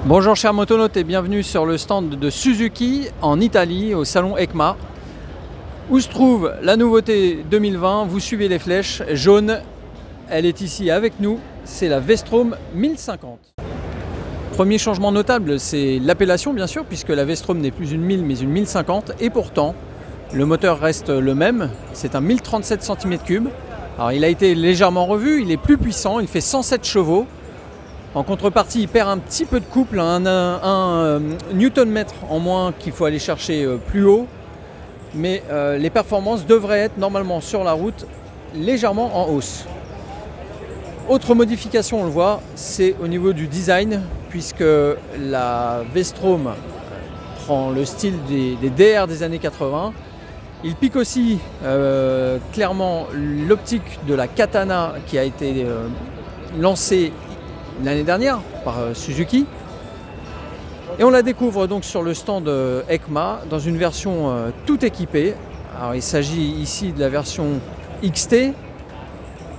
Bonjour chers motonautes et bienvenue sur le stand de Suzuki en Italie au salon EICMA où se trouve la nouveauté 2020. Vous suivez les flèches jaunes, elle est ici avec nous, c'est la V-Strom 1050. Premier changement notable, c'est l'appellation bien sûr, puisque la V-Strom n'est plus une 1000 mais une 1050, et pourtant le moteur reste le même, c'est un 1037 cm3. Alors il a été légèrement revu, il est plus puissant, il fait 107 chevaux. En contrepartie, il perd un petit peu de couple, un Newton-mètre en moins qu'il faut aller chercher plus haut. Mais les performances devraient être normalement sur la route légèrement en hausse. Autre modification, on le voit, c'est au niveau du design, puisque la V-Strom prend le style des DR des années 80. Il pique aussi clairement l'optique de la Katana qui a été lancée l'année dernière par Suzuki, et on la découvre donc sur le stand EICMA dans une version tout équipée. Alors il s'agit ici de la version XT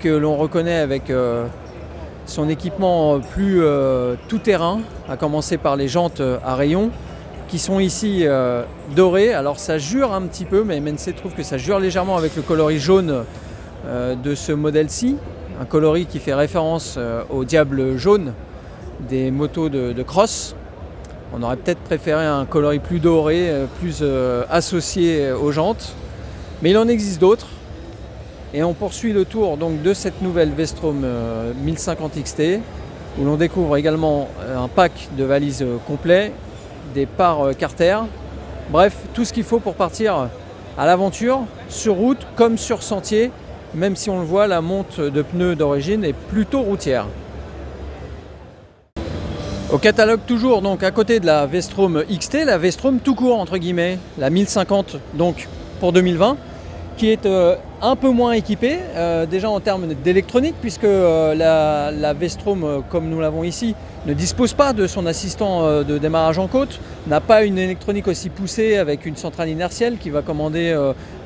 que l'on reconnaît avec son équipement plus tout-terrain, à commencer par les jantes à rayons qui sont ici dorées. Alors ça jure un petit peu, mais MNC trouve que ça jure légèrement avec le coloris jaune de ce modèle-ci. Un coloris qui fait référence au diable jaune des motos de cross. On aurait peut-être préféré un coloris plus doré, plus associé aux jantes. Mais il en existe d'autres. Et on poursuit le tour donc de cette nouvelle V-Strom 1050 XT, où l'on découvre également un pack de valises complet, des pare Carter. Bref, tout ce qu'il faut pour partir à l'aventure, sur route comme sur sentier. Même si on le voit, la monte de pneus d'origine est plutôt routière. Au catalogue toujours, donc à côté de la V-Strom XT, la V-Strom tout court entre guillemets, la 1050 donc pour 2020, qui est un peu moins équipée, déjà en termes d'électronique, puisque la V-Strom, comme nous l'avons ici, ne dispose pas de son assistant de démarrage en côte, n'a pas une électronique aussi poussée avec une centrale inertielle qui va commander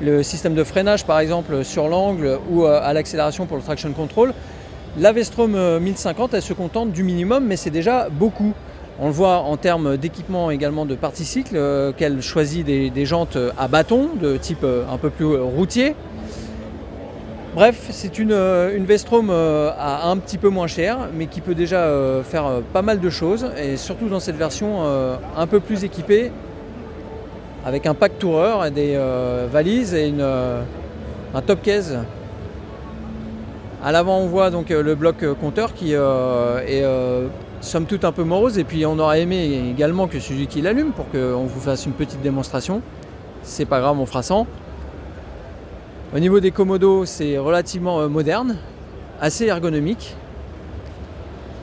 le système de freinage par exemple sur l'angle ou à l'accélération pour le traction control. La V-Strom 1050, elle se contente du minimum, mais c'est déjà beaucoup. On le voit en termes d'équipement également de partie cycle, qu'elle choisit des jantes à bâton de type un peu plus routier. Bref, c'est une V-Strom à un petit peu moins cher, mais qui peut déjà faire pas mal de choses, et surtout dans cette version un peu plus équipée, avec un pack tourer, et des valises et un top case. À l'avant, on voit donc le bloc compteur qui est somme toute un peu morose, et puis on aurait aimé également que Suzuki l'allume pour qu'on vous fasse une petite démonstration. C'est pas grave, on fera sans. Au niveau des commodos, c'est relativement moderne, assez ergonomique.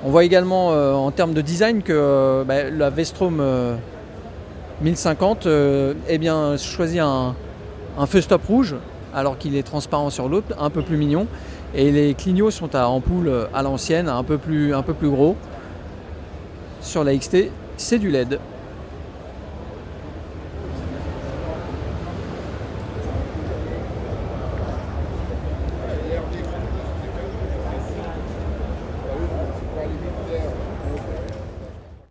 On voit également en termes de design que la V-Strom 1050 choisit un feu stop rouge alors qu'il est transparent sur l'autre, un peu plus mignon. Et les clignots sont à ampoule à l'ancienne, un peu plus gros. Sur la XT, c'est du LED.